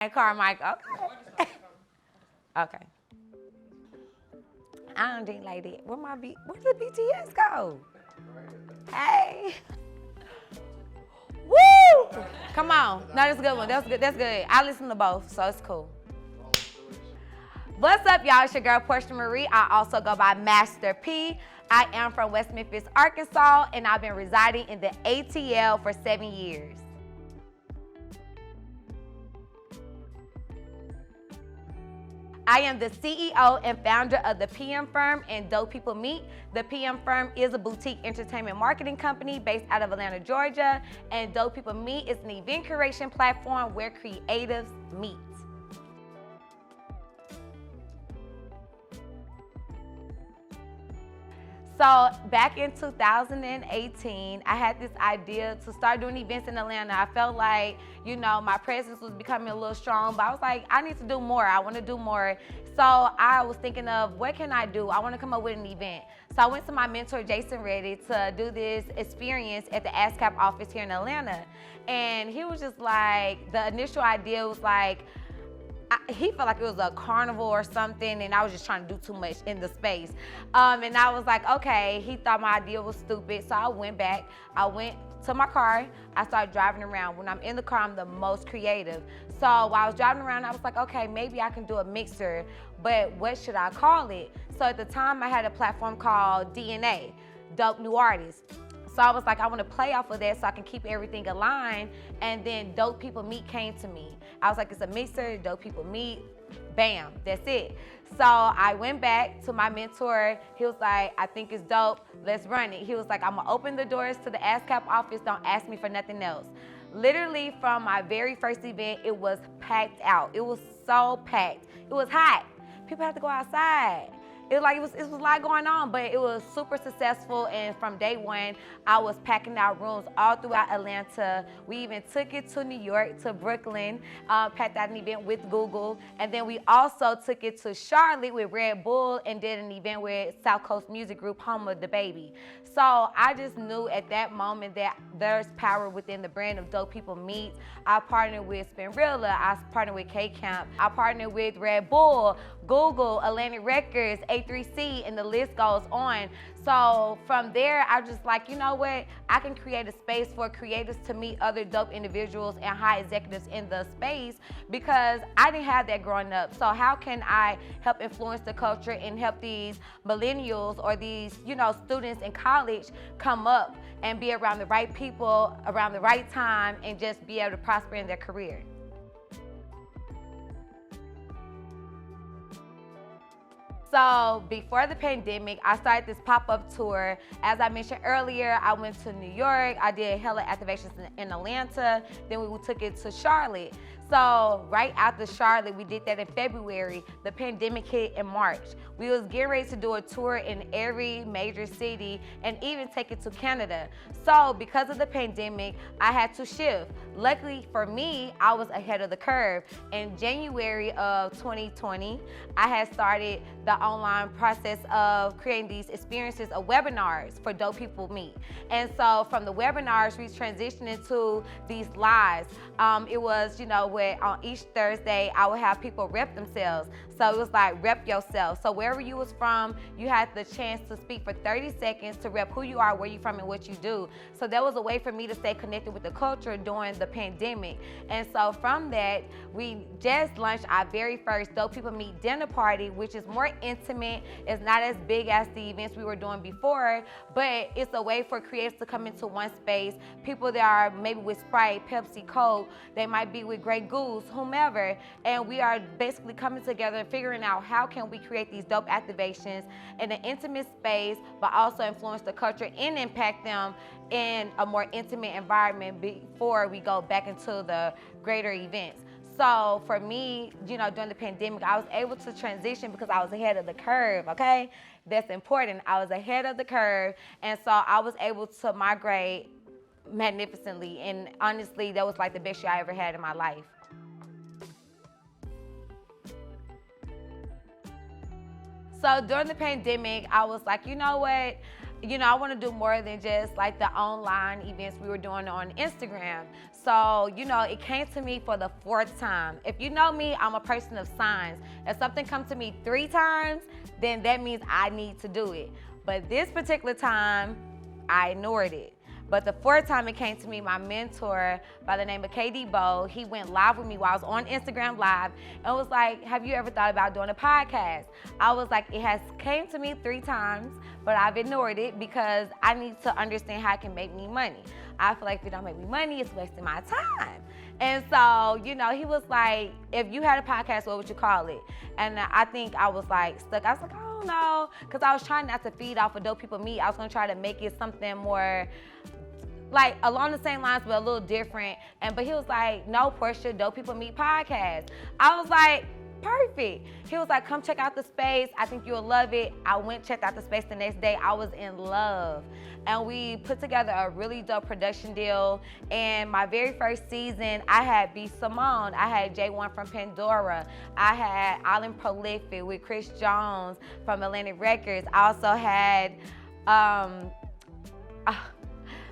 And Carmichael. Okay. Okay. I don't think like that. Where did BTS go? Hey. Woo! Come on. No, that's a good one. That's good. That's good. I listen to both, so it's cool. What's up, y'all? It's your girl, Porchia Marie. I also go by Master P. I am from West Memphis, Arkansas, and I've been residing in the ATL for 7 years. I am the CEO and founder of the PM Firm and Dope People Meet. The PM Firm is a boutique entertainment marketing company based out of Atlanta, Georgia, and Dope People Meet is an event curation platform where creatives meet. So back in 2018, I had this idea to start doing events in Atlanta. I felt like, my presence was becoming a little strong, but I was like, I need to do more. I want to do more. So I was thinking of, what can I do? I want to come up with an event. So I went to my mentor, Jason Reddy, to do this experience at the ASCAP office here in Atlanta. And he was just like, the initial idea was like, he felt like it was a carnival or something, and I was just trying to do too much in the space. And I was like, okay, he thought my idea was stupid, so I went back. I went to my car. I started driving around. When I'm in the car, I'm the most creative. So while I was driving around, I was like, okay, maybe I can do a mixer, but what should I call it? So at the time, I had a platform called DNA, Dope New Artists. So I was like, I want to play off of that so I can keep everything aligned. And then Dope People Meet came to me. I was like, it's a mixer, Dope People Meet, bam, that's it. So I went back to my mentor. He was like, I think it's dope, let's run it. He was like, I'm gonna open the doors to the ASCAP office, don't ask me for nothing else. Literally from my very first event, it was packed out. It was so packed. It was hot. People had to go outside. It was a lot going on, but it was super successful. And from day one, I was packing out rooms all throughout Atlanta. We even took it to New York, to Brooklyn, packed out an event with Google. And then we also took it to Charlotte with Red Bull and did an event with South Coast Music Group, home of the baby. So I just knew at that moment that there's power within the brand of Dope People Meet. I partnered with Spinrilla, I partnered with K-Camp, I partnered with Red Bull, Google, Atlantic Records, A3C, and the list goes on. So from there, I was just like, you know what? I can create a space for creatives to meet other dope individuals and high executives in the space, because I didn't have that growing up. So how can I help influence the culture and help these millennials or these, students in college come up and be around the right people, around the right time, and just be able to prosper in their career? So before the pandemic, I started this pop-up tour. As I mentioned earlier, I went to New York. I did hella activations in Atlanta. Then we took it to Charlotte. So right after Charlotte, we did that in February. The pandemic hit in March. We was getting ready to do a tour in every major city and even take it to Canada. So because of the pandemic, I had to shift. Luckily for me, I was ahead of the curve. In January of 2020, I had started the online process of creating these experiences of webinars for Dope People Meet. And so from the webinars, we transitioned into these lives. It was, where on each Thursday, I would have people rep themselves. So it was like, rep yourself. So wherever you was from, you had the chance to speak for 30 seconds to rep who you are, where you from, and what you do. So that was a way for me to stay connected with the culture during the pandemic. And so from that, we just launched our very first Dope People Meet dinner party, which is more intimate. It's not as big as the events we were doing before, but it's a way for creators to come into one space. People that are maybe with Sprite, Pepsi, Coke, they might be with Grey Goose, whomever, and we are basically coming together and figuring out how can we create these dope activations in an intimate space, but also influence the culture and impact them in a more intimate environment before we go back into the greater events. So for me, during the pandemic, I was able to transition because I was ahead of the curve, okay? That's important. I was ahead of the curve, and so I was able to migrate magnificently, and honestly, that was like the best year I ever had in my life. So during the pandemic, I was like, you know what? I want to do more than just like the online events we were doing on Instagram. So, it came to me for the 4th time. If you know me, I'm a person of signs. If something comes to me 3 times, then that means I need to do it. But this particular time, I ignored it. But the 4th time it came to me, my mentor by the name of KD Bo, he went live with me while I was on Instagram Live and was like, have you ever thought about doing a podcast? I was like, it has came to me 3 times, but I've ignored it because I need to understand how it can make me money. I feel like if it don't make me money, it's wasting my time. And so, he was like, if you had a podcast, what would you call it? And I think I was like stuck. I was like, I don't know, because I was trying not to feed off of Dope People Meet. I was gonna try to make it something more like along the same lines, but a little different. But he was like, no, Porchia, Dope People Meet podcast. I was like, perfect. He was like, come check out the space. I think you'll love it. I went, checked out the space the next day. I was in love. And we put together a really dope production deal. And my very first season, I had B. Simone. I had J1 from Pandora. I had Island Prolific with Chris Jones from Atlantic Records. I also had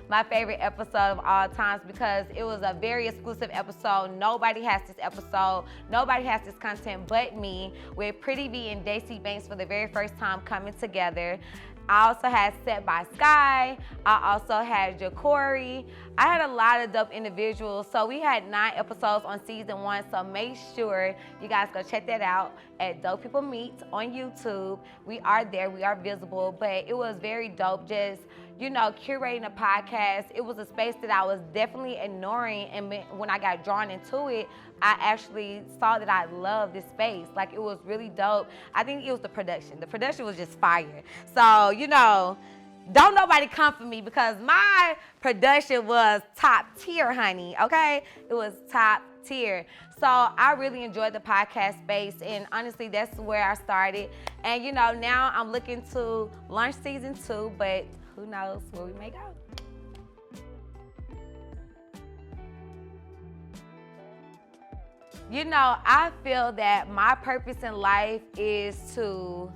my favorite episode of all times because it was a very exclusive episode. Nobody has this episode. Nobody has this content but me, with Pretty V and Daisy Banks for the very first time coming together. I also had Set by Sky. I also had Ja'Cory. I had a lot of dope individuals. So we had 9 episodes on season 1. So make sure you guys go check that out at Dope People Meet on YouTube. We are there. We are visible. But it was very dope just, curating a podcast. It was a space that I was definitely ignoring. And when I got drawn into it, I actually saw that I loved this space. Like, it was really dope. I think it was the production. The production was just fire. So, don't nobody come for me because my production was top tier, honey, okay? It was top tier. So I really enjoyed the podcast space, and honestly, that's where I started. And, now I'm looking to launch season 2, but who knows where we may go. I feel that my purpose in life is to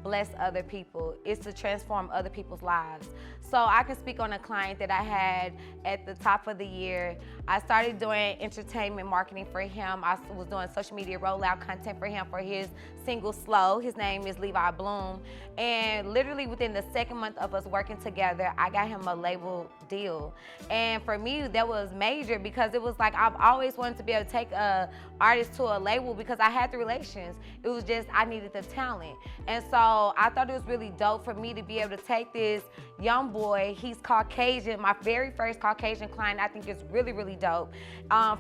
bless other people, is to transform other people's lives. So I can speak on a client that I had at the top of the year. I started doing entertainment marketing for him. I was doing social media rollout content for him for his single Slow. His name is Levi Bloom. And literally within the 2nd month of us working together, I got him a label deal. And for me, that was major because it was like I've always wanted to be able to take a artist to a label because I had the relations. It was just I needed the talent. And so I thought it was really dope for me to be able to take this young boy, he's Caucasian, my very first Caucasian client. I think is really, really dope,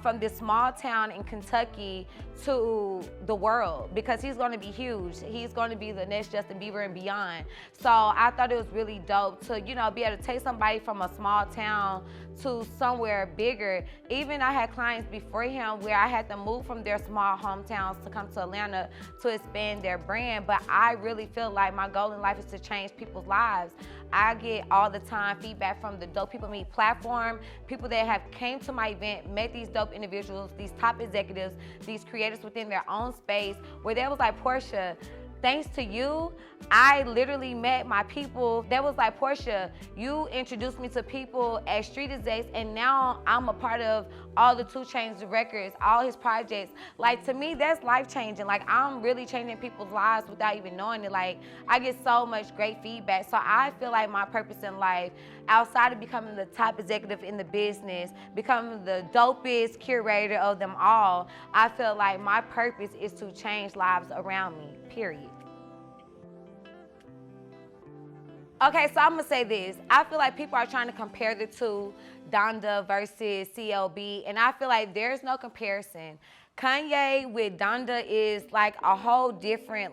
from this small town in Kentucky to the world, because he's going to be huge. He's going to be the next Justin Bieber and beyond. So I thought it was really dope to, be able to take somebody from a small town to somewhere bigger. Even I had clients before him where I had to move from their small hometowns to come to Atlanta to expand their brand. But I really feel like my goal in life is to change people's lives. I get all the time feedback from the Dope People Meet platform, people that have came to my event, met these dope individuals, these top executives, these creators within their own space, where they was like, Porchia, thanks to you, I literally met my people. That was like, Porchia, you introduced me to people at Street Execs, and now I'm a part of all the 2 Chainz records, all his projects. Like, to me, that's life-changing. Like, I'm really changing people's lives without even knowing it. Like, I get so much great feedback. So I feel like my purpose in life, outside of becoming the top executive in the business, becoming the dopest curator of them all, I feel like my purpose is to change lives around me, period. Okay, so I'm gonna say this. I feel like people are trying to compare the two, Donda versus CLB, and I feel like there's no comparison. Kanye with Donda is like a whole different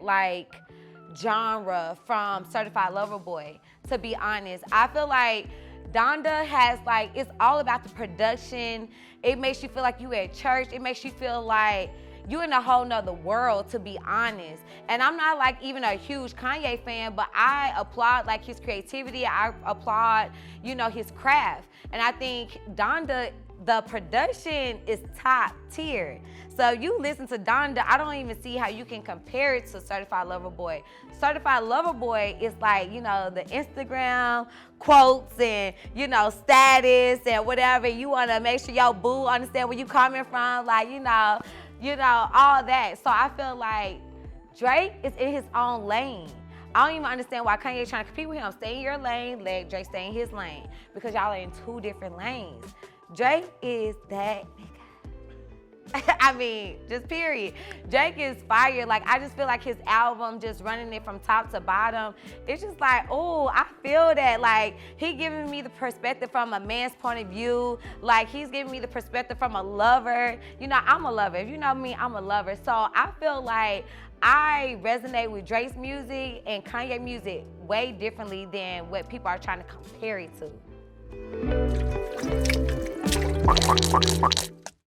genre from Certified Lover Boy, to be honest. I feel like Donda has it's all about the production. It makes you feel like you at church. It makes you feel like you in a whole nother world, to be honest. And I'm not even a huge Kanye fan, but I applaud his creativity. I applaud, his craft. And I think Donda, the production is top tier. So you listen to Donda, I don't even see how you can compare it to Certified Lover Boy. Certified Lover Boy is like, you know, the Instagram quotes and, you know, status and whatever. You want to make sure your boo understand where you coming from, like, you know, all that. So I feel like Drake is in his own lane. I don't even understand why Kanye trying to compete with him. Stay in your lane, let Drake stay in his lane, because y'all are in two different lanes. Drake is that nigga. I mean, just period. Drake is fire. Like, I just feel like his album, just running it from top to bottom, it's just like, oh, I feel that. Like, he giving me the perspective from a man's point of view. Like, he's giving me the perspective from a lover. You know, I'm a lover. If you know me, I'm a lover. So I feel like I resonate with Drake's music and Kanye music way differently than what people are trying to compare it to.